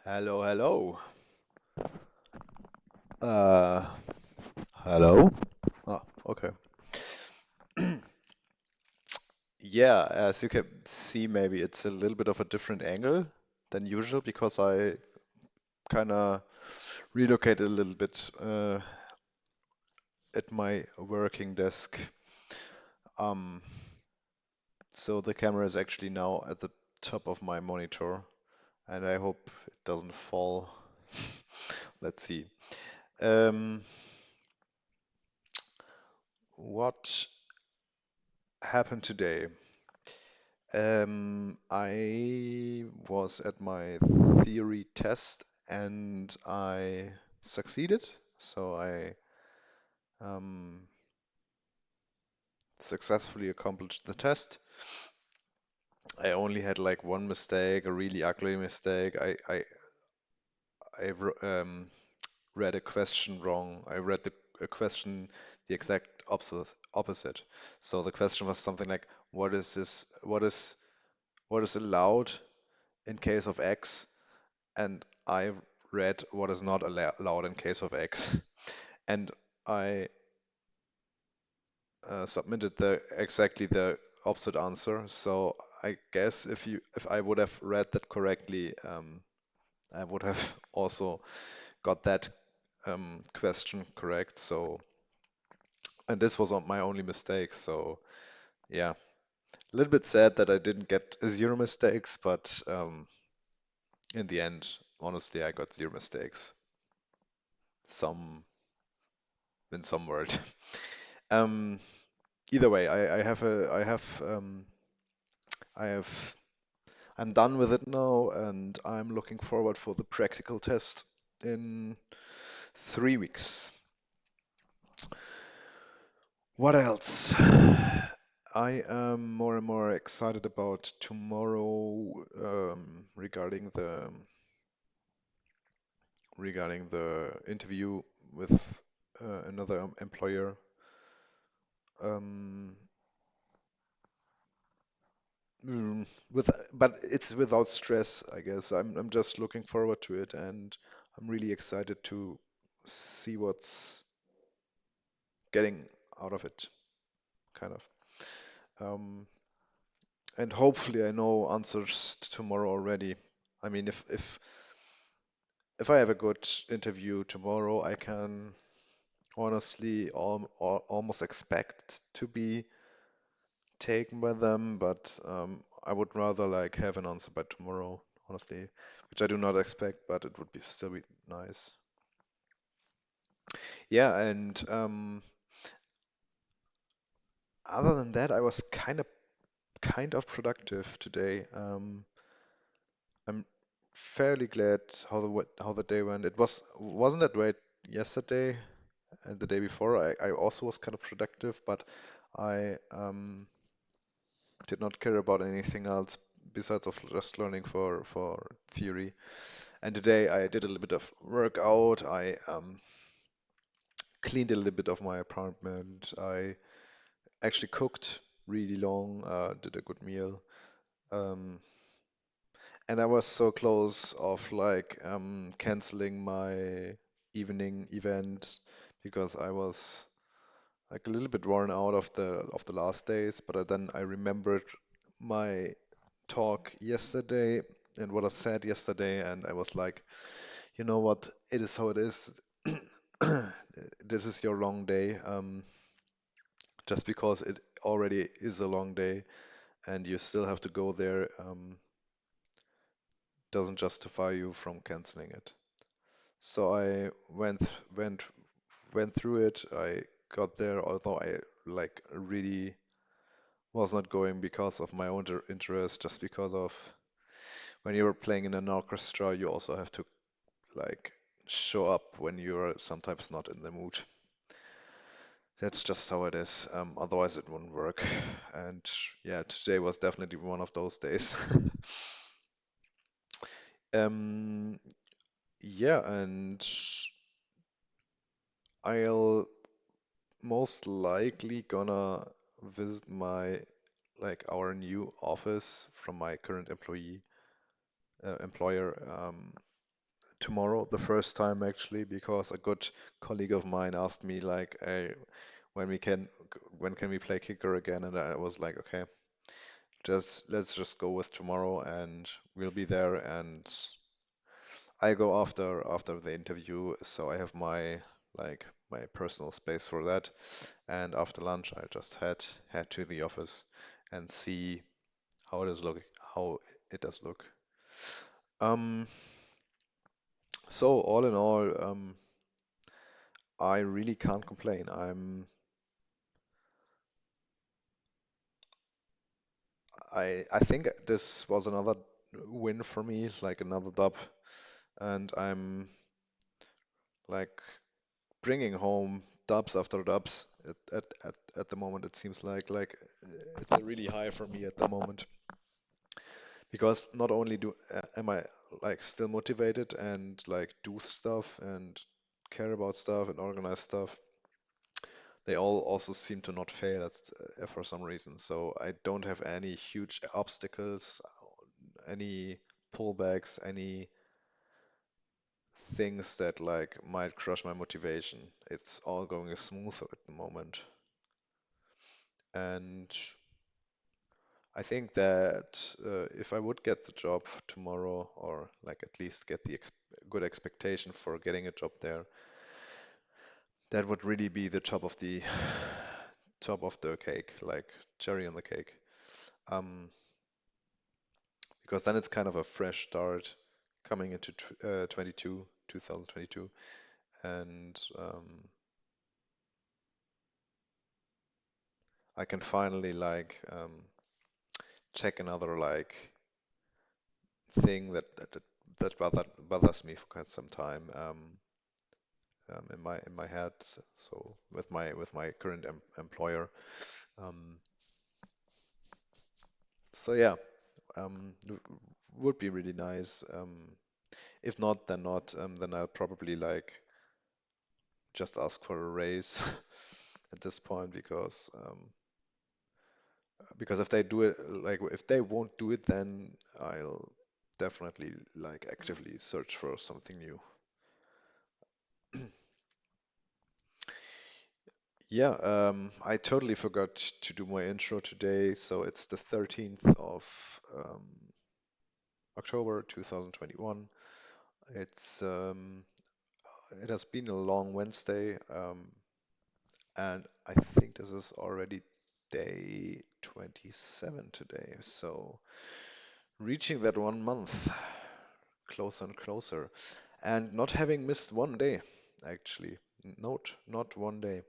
Hello, hello. Uh, hello? Ah, okay. Yeah, as you can see, maybe it's a little bit of a different angle than usual because I kind of relocated a little bit at my working desk. Um, so the camera is actually now at the top of my monitor, and I hope it doesn't fall. Let's see. Um, what happened today? I was at my theory test and I succeeded. So I um, successfully accomplished the test. I only had like one mistake, a really ugly mistake. I read a question wrong. I read a question the exact opposite. So the question was something like, what is this? What is allowed in case of X? And I read what is not allowed in case of X. And I submitted the exactly the opposite answer. So I guess if I would have read that correctly, I would have also got that question correct. So and this was my only mistake. So yeah, a little bit sad that I didn't get zero mistakes, but in the end, honestly, I got zero mistakes. Some in some word. Um, Either way, I have, I'm done with it now, and I'm looking forward for the practical test in 3 weeks. What else? I am more and more excited about tomorrow, regarding the interview with another employer. Um, but it's without stress, I guess. I'm just looking forward to it, and I'm really excited to see what's getting out of it, kind of. Um, and hopefully, I know answers tomorrow already. I mean, if I have a good interview tomorrow, I can honestly almost expect to be taken by them, but I would rather like have an answer by tomorrow, honestly, which I do not expect, but it would be still be nice. Yeah, and other than that, I was kind of productive today. I'm fairly glad how the day went. It wasn't that great yesterday and the day before. I also was kind of productive, but I did not care about anything else besides of just learning for theory. And today I did a little bit of workout. I cleaned a little bit of my apartment. I actually cooked really long, did a good meal. Um, and I was so close of like canceling my evening event because I was like a little bit worn out of the last days. But then I remembered my talk yesterday and what I said yesterday, and I was like, you know what? It is how it is. This is your long day. Just because it already is a long day and you still have to go there, doesn't justify you from canceling it. So I went through it. I got there, although I like really was not going because of my own interest, just because of when you're playing in an orchestra, you also have to like show up when you're sometimes not in the mood. That's just how it is. Otherwise, it wouldn't work. And yeah, today was definitely one of those days. Um, yeah, and I'll most likely gonna visit my like our new office from my current employer. tomorrow, the first time actually, because a good colleague of mine asked me like, hey, when we can when can we play kicker again? And I was like, okay, just let's just go with tomorrow and we'll be there and I go after the interview, so I have my like my personal space for that. And after lunch, I just head to the office and see how it is looking, how it does look. Um, so all in all, I really can't complain. I think this was another win for me, like another dub, and I'm like bringing home dubs after dubs at the moment. It seems it's a really high for me at the moment because not only do am I like still motivated and like do stuff and care about stuff and organize stuff, they all also seem to not fail for some reason. So I don't have any huge obstacles, any pullbacks, any things that like might crush my motivation. It's all going smooth at the moment. And I think that if I would get the job tomorrow, or like at least get the ex good expectation for getting a job there, that would really be the top of the top of the cake, like cherry on the cake. Um, because then it's kind of a fresh start coming into 2022, and I can finally check another like thing that bothers me for quite some time. In my head. So with my current employer. Um, so yeah, would be really nice. If not, then not. Then I'll probably like just ask for a raise at this point because if they do it like if they won't do it, then I'll definitely like actively search for something new. Yeah, I totally forgot to do my intro today. So it's the 13th of um, October 2021. It's it has been a long Wednesday, and I think this is already day 27 today. So reaching that 1 month, closer and closer, and not having missed one day, actually. Note, not one day.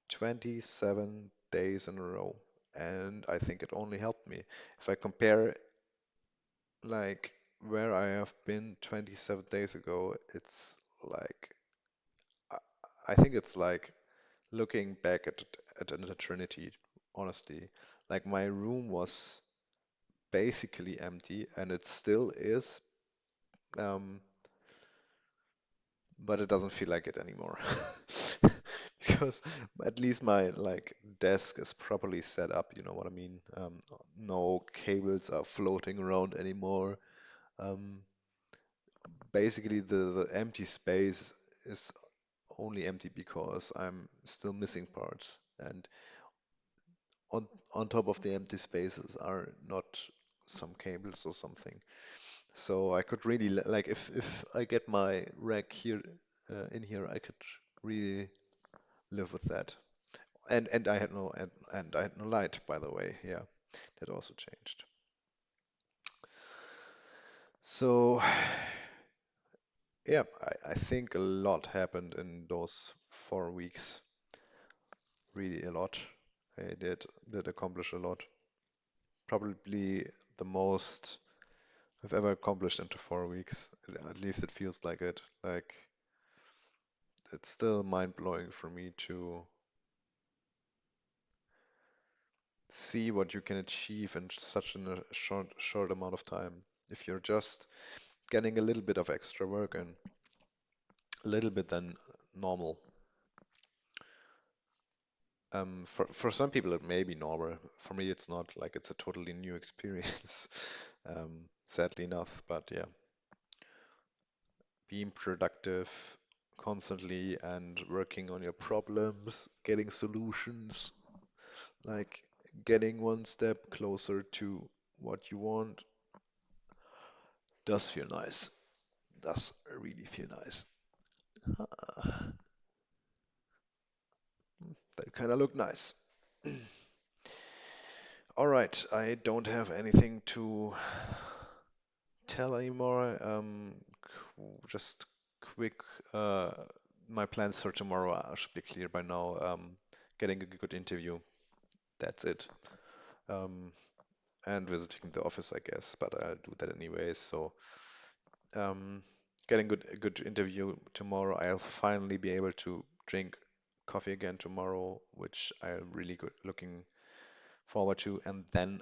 27 days in a row. And I think it only helped me. If I compare like where I have been 27 days ago, it's like I I think it's like looking back at an eternity, honestly. Like my room was basically empty and it still is, um, but it doesn't feel like it anymore. Because at least my like desk is properly set up, you know what I mean? No cables are floating around anymore. Um, Basically the empty space is only empty because I'm still missing parts. And on on top of the empty spaces are not some cables or something. So I could really like if I get my rack here in here, I could really live with that. And I had and I had no light, by the way. Yeah, that also changed. So yeah, I think a lot happened in those 4 weeks. Really a lot. I did accomplish a lot. Probably the most I've ever accomplished into 4 weeks. At least it feels like it. Like it's still mind-blowing for me to see what you can achieve in such a short amount of time. If you're just getting a little bit of extra work and a little bit than normal. For some people it may be normal. For me it's not. Like it's a totally new experience. Sadly enough, but yeah. being productive constantly and working on your problems, getting solutions, like getting one step closer to what you want does feel nice. Does really feel nice. Ah, they kind of look nice. All right, I don't have anything to tell anymore. Just quick, uh, my plans for tomorrow should be clear by now. Getting a good interview, that's it. Um, and visiting the office, I guess, but I'll do that anyway. So, um, getting a good interview tomorrow. I'll finally be able to drink coffee again tomorrow, which I'm really good looking forward to. And then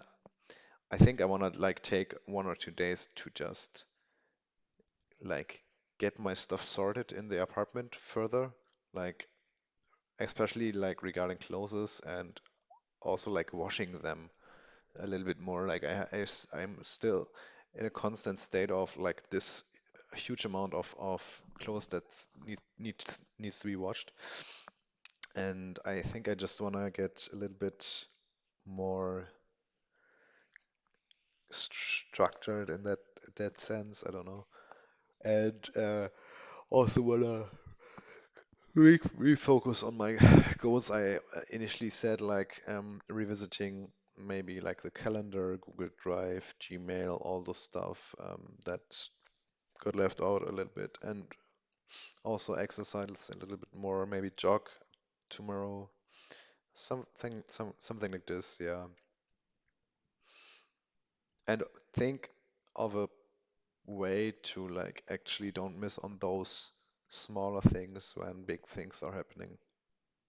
I think I want to like take 1 or 2 days to just like get my stuff sorted in the apartment further, like especially like regarding clothes and also like washing them a little bit more. Like I'm still in a constant state of like this huge amount of clothes that needs to be washed, and I think I just want to get a little bit more structured in that sense. I don't know, and also wanna refocus on my goals. I initially said like revisiting maybe like the calendar, Google Drive, Gmail, all those stuff that got left out a little bit, and also exercise a little bit more, maybe jog tomorrow, something like this, yeah. And think of a way to like actually don't miss on those smaller things when big things are happening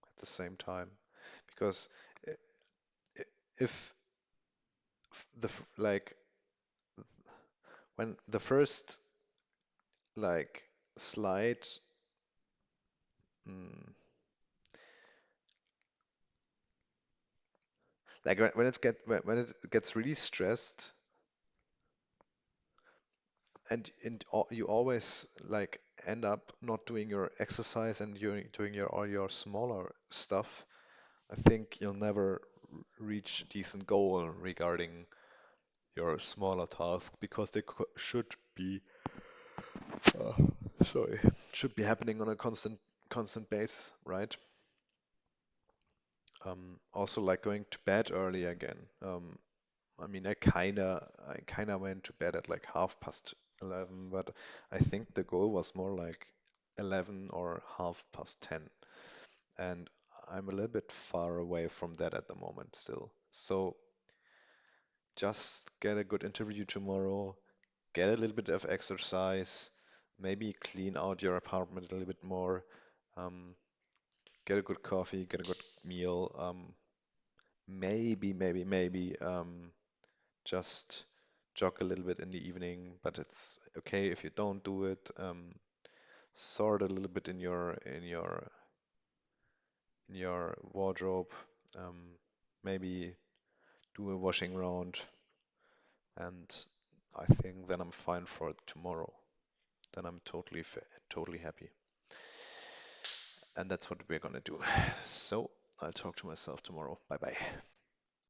at the same time, because i- if like when the first like slide, mm, like when it gets really stressed, and you always like end up not doing your exercise and you're doing your all your smaller stuff, I think you'll never reach a decent goal regarding your smaller tasks because they should be uh, sorry, should be happening on a constant basis, right? Also like going to bed early again. I mean, I kinda went to bed at like 11:30, but I think the goal was more like 11 or 10:30, and I'm a little bit far away from that at the moment still. So just get a good interview tomorrow, get a little bit of exercise, maybe clean out your apartment a little bit more, um, get a good coffee, get a good meal, maybe just jog a little bit in the evening, but it's okay if you don't do it. Sort a little bit in your wardrobe. Maybe do a washing round, and I think then I'm fine for tomorrow. Then I'm totally happy, and that's what we're gonna do. So I'll talk to myself tomorrow. Bye bye.